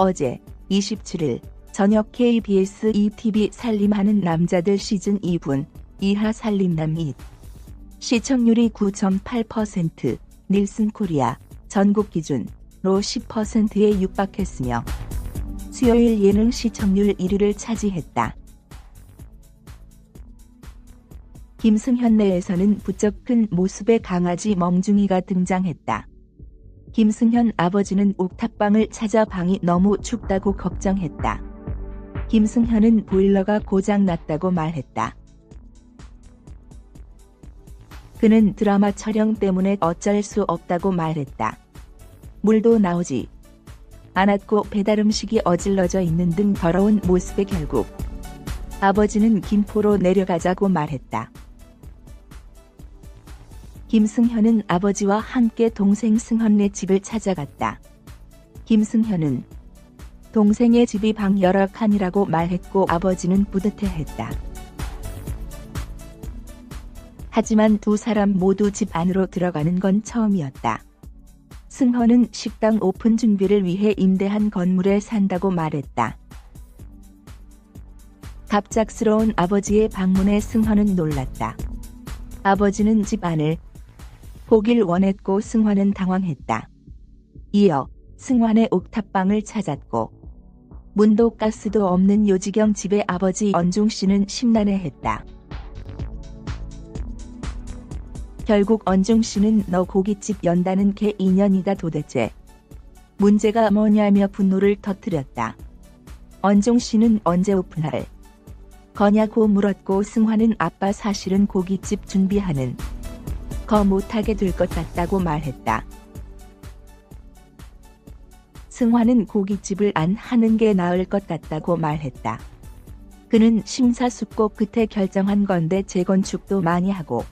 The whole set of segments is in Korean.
어제 27일 저녁 KBS ETV 살림하는 남자들 시즌 2분 이하 살림남 잇 시청률이 9.8%, 닐슨 코리아 전국 기준으로 10%에 육박했으며 수요일 예능 시청률 1위를 차지했다. 김승현 내에서는 부쩍 큰 모습의 강아지 멍중이가 등장했다. 김승현 아버지는 옥탑방을 찾아 방이 너무 춥다고 걱정했다. 김승현은 보일러가 고장났다고 말했다. 그는 드라마 촬영 때문에 어쩔 수 없다고 말했다. 물도 나오지 않았고 배달음식이 어질러져 있는 등 더러운 모습에 결국 아버지는 김포로 내려가자고 말했다. 김승현은 아버지와 함께 동생 승헌네 집을 찾아갔다. 김승현은 동생의 집이 방 여러 칸이라고 말했고 아버지는 뿌듯해했다. 하지만 두 사람 모두 집 안으로 들어가는 건 처음이었다. 승헌은 식당 오픈 준비를 위해 임대한 건물에 산다고 말했다. 갑작스러운 아버지의 방문에 승헌은 놀랐다. 아버지는 집 안을 보길 원했고 승환은 당황했다. 이어 승환의 옥탑방을 찾았고 문도 가스도 없는 요지경 집의 아버지 언중 씨는 심란해했다. 결국 언중 씨는 너 고깃집 연다는 개 인연이다 도대체 문제가 뭐냐며 분노를 터뜨렸다. 언중 씨는 언제 오픈할 거냐고 물었고 승환은 아빠 사실은 고깃집 준비하는 거 못하게 될 것 같다고 말했다. 승환은 고깃집을 안 하는 게 나을 것 같다고 말했다. 그는 심사숙고 끝에 결정한 건데 재건축도 많이 하고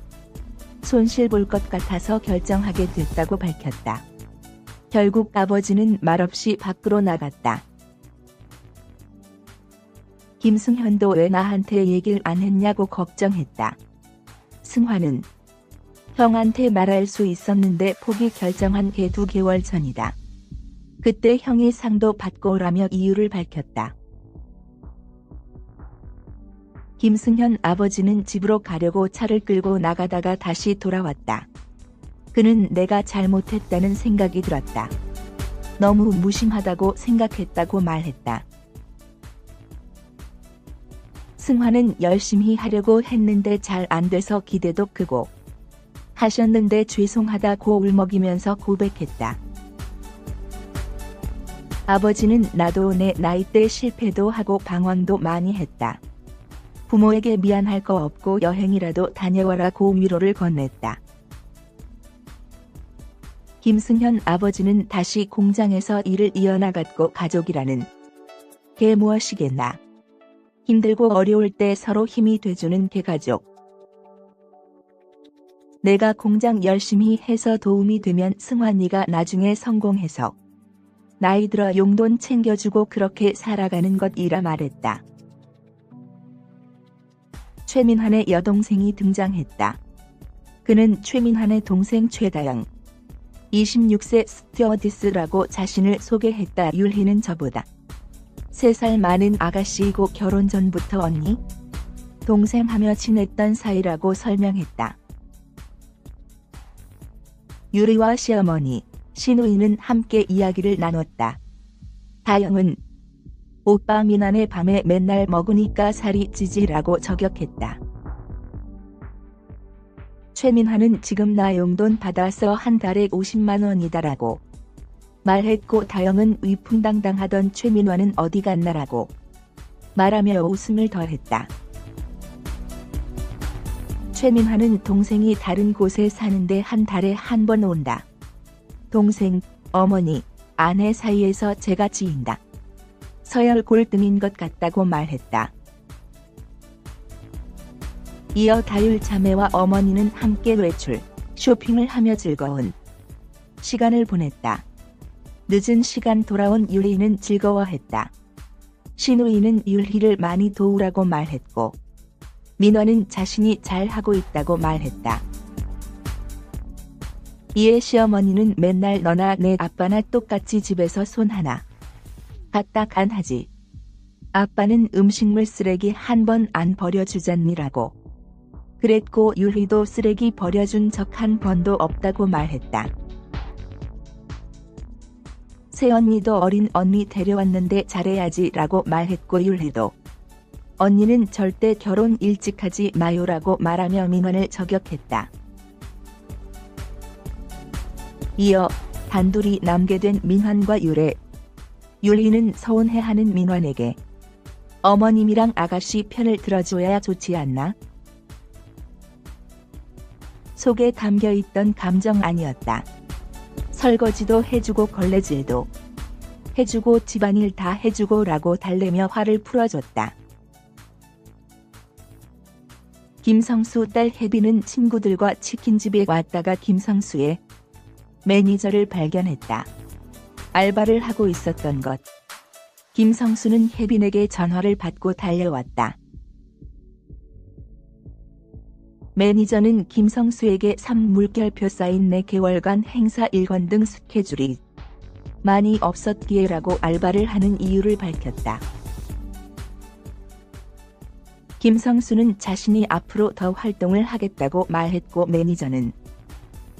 손실 볼 것 같아서 결정하게 됐다고 밝혔다. 결국 아버지는 말없이 밖으로 나갔다. 김승현도 왜 나한테 얘기를 안 했냐고 걱정했다. 승환은 형한테 말할 수 있었는데 포기 결정한 게 2개월 전이다. 그때 형이 상도 받고 오라며 이유를 밝혔다. 김승현 아버지는 집으로 가려고 차를 끌고 나가다가 다시 돌아왔다. 그는 내가 잘못했다는 생각이 들었다. 너무 무심하다고 생각했다고 말했다. 승환은 열심히 하려고 했는데 잘 안 돼서 기대도 크고 하셨는데 죄송하다고 울먹이면서 고백했다. 아버지는 나도 내 나이 때 실패도 하고 방황도 많이 했다. 부모에게 미안할 거 없고 여행이라도 다녀와라고 위로를 건넸다. 김승현 아버지는 다시 공장에서 일을 이어나갔고 가족이라는 게 무엇이겠나. 힘들고 어려울 때 서로 힘이 돼주는 개가족. 내가 공장 열심히 해서 도움이 되면 승환이가 나중에 성공해서 나이 들어 용돈 챙겨주고 그렇게 살아가는 것이라 말했다. 최민환의 여동생이 등장했다. 그는 최민환의 동생 최다영, 26세 스튜어디스라고 자신을 소개했다. 율희는 저보다 3살 많은 아가씨이고 결혼 전부터 언니, 동생 하며 친했던 사이라고 설명했다. 유리와 시어머니, 신우이는 함께 이야기를 나눴다. 다영은 오빠 민환의 밤에 맨날 먹으니까 살이 찌지라고 저격했다. 최민환은 지금 나 용돈 받아서 한 달에 50만 원이다라고 말했고 다영은 위풍당당하던 최민환은 어디 갔나라고 말하며 웃음을 더했다. 최민환은 동생이 다른 곳에 사는데 한 달에 한 번 온다. 동생, 어머니, 아내 사이에서 제가 지인다. 서열 골등인 것 같다고 말했다. 이어 다율 자매와 어머니는 함께 외출, 쇼핑을 하며 즐거운 시간을 보냈다. 늦은 시간 돌아온 율희는 즐거워했다. 신우이는 율희를 많이 도우라고 말했고 민화는 자신이 잘하고 있다고 말했다. 이에 시어머니는 맨날 너나 내 아빠나 똑같이 집에서 손 하나 가딱안 하지. 아빠는 음식물 쓰레기 한 번 안 버려주잖니라고. 그랬고 율희도 쓰레기 버려준 적 한 번도 없다고 말했다. 새언니도 어린 언니 데려왔는데 잘해야지 라고 말했고 율희도 언니는 절대 결혼 일찍 하지 마요라고 말하며 민환을 저격했다. 이어 단둘이 남게 된 민환과 율혜. 율희는 서운해하는 민환에게 어머님이랑 아가씨 편을 들어줘야 좋지 않나? 속에 담겨있던 감정 아니었다. 설거지도 해주고 걸레질도 해주고 집안일 다 해주고 라고 달래며 화를 풀어줬다. 김성수 딸 혜비는 친구들과 치킨집에 왔다가 김성수의 매니저를 발견했다. 알바를 하고 있었던 것. 김성수는 혜빈에게 전화를 받고 달려왔다. 매니저는 김성수에게 산물결표 쌓인 4개월간 행사 일권 등 스케줄이 많이 없었기에라고 알바를 하는 이유를 밝혔다. 김성수는 자신이 앞으로 더 활동을 하겠다고 말했고 매니저는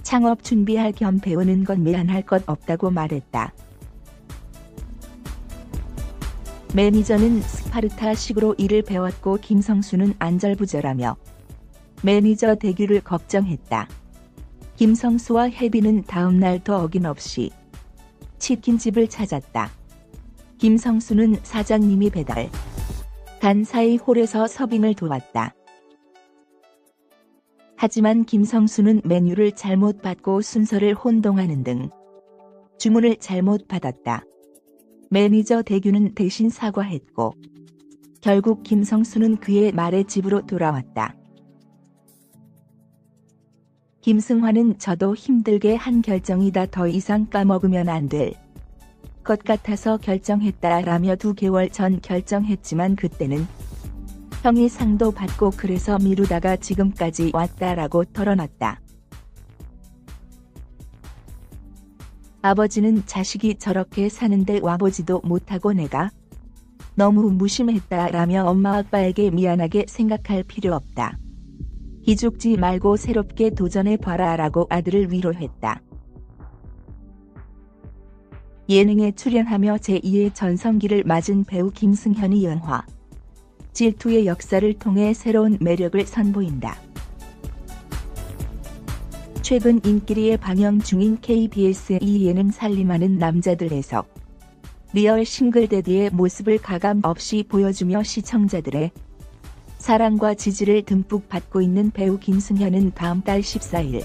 창업 준비할 겸 배우는 건 미안할 것 없다고 말했다. 매니저는 스파르타식으로 일을 배웠고 김성수는 안절부절하며 매니저 대규를 걱정했다. 김성수와 혜빈은 다음날도 어김없이 치킨집을 찾았다. 김성수는 사장님이 배달 간 사이 홀에서 서빙을 도왔다. 하지만 김성수는 메뉴를 잘못 받고 순서를 혼동하는 등 주문을 잘못 받았다. 매니저 대규는 대신 사과했고 결국 김성수는 그의 말에 집으로 돌아왔다. 김승환은 저도 힘들게 한 결정이다. 더 이상 까먹으면 안 될 것 같아서 결정했다라며 2개월 전 결정했지만 그때는 형이 상도 받고 그래서 미루다가 지금까지 왔다라고 털어놨다. 아버지는 자식이 저렇게 사는데 와보지도 못하고 내가 너무 무심했다라며 엄마 아빠에게 미안하게 생각할 필요 없다. 기죽지 말고 새롭게 도전해봐라 라고 아들을 위로했다. 예능에 출연하며 제2의 전성기를 맞은 배우 김승현이 영화 질투의 역사를 통해 새로운 매력을 선보인다. 최근 인기리에 방영 중인 KBS 이 예능 살림하는 남자들에서 리얼 싱글데디의 모습을 가감 없이 보여주며 시청자들의 사랑과 지지를 듬뿍 받고 있는 배우 김승현은 다음 달 14일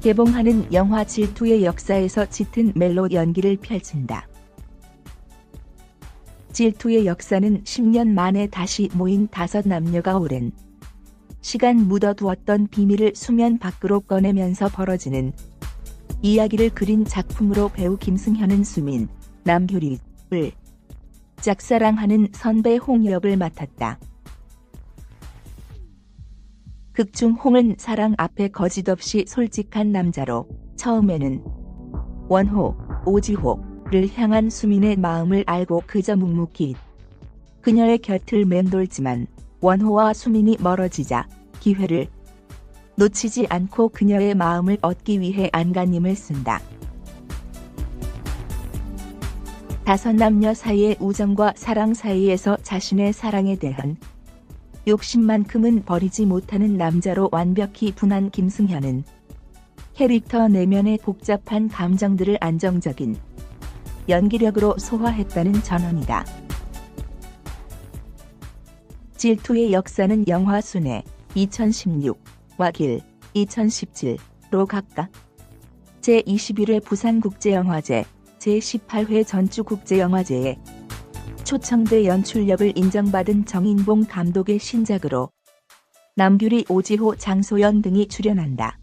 개봉하는 영화 질투의 역사에서 짙은 멜로 연기를 펼친다. 질투의 역사는 10년 만에 다시 모인 5남녀가 오랜 시간 묻어두었던 비밀을 수면 밖으로 꺼내면서 벌어지는 이야기를 그린 작품으로 배우 김승현은 수민, 남효리를 짝사랑하는 선배 홍 역을 맡았다. 극중 홍은 사랑 앞에 거짓없이 솔직한 남자로 처음에는 원호, 오지호를 향한 수민의 마음을 알고 그저 묵묵히 그녀의 곁을 맴돌지만 원호와 수민이 멀어지자 기회를 놓치지 않고 그녀의 마음을 얻기 위해 안간힘을 쓴다. 5남녀 사이의 우정과 사랑 사이에서 자신의 사랑에 대한 욕심만큼은 버리지 못하는 남자로 완벽히 분한 김승현은 캐릭터 내면의 복잡한 감정들을 안정적인 연기력으로 소화했다는 전언이다. 질투의 역사는 영화 순회 2016와 길 2017로 각각 제21회 부산국제영화제, 제18회 전주국제영화제에 초청돼 연출력을 인정받은 정인봉 감독의 신작으로 남규리, 오지호, 장소연 등이 출연한다.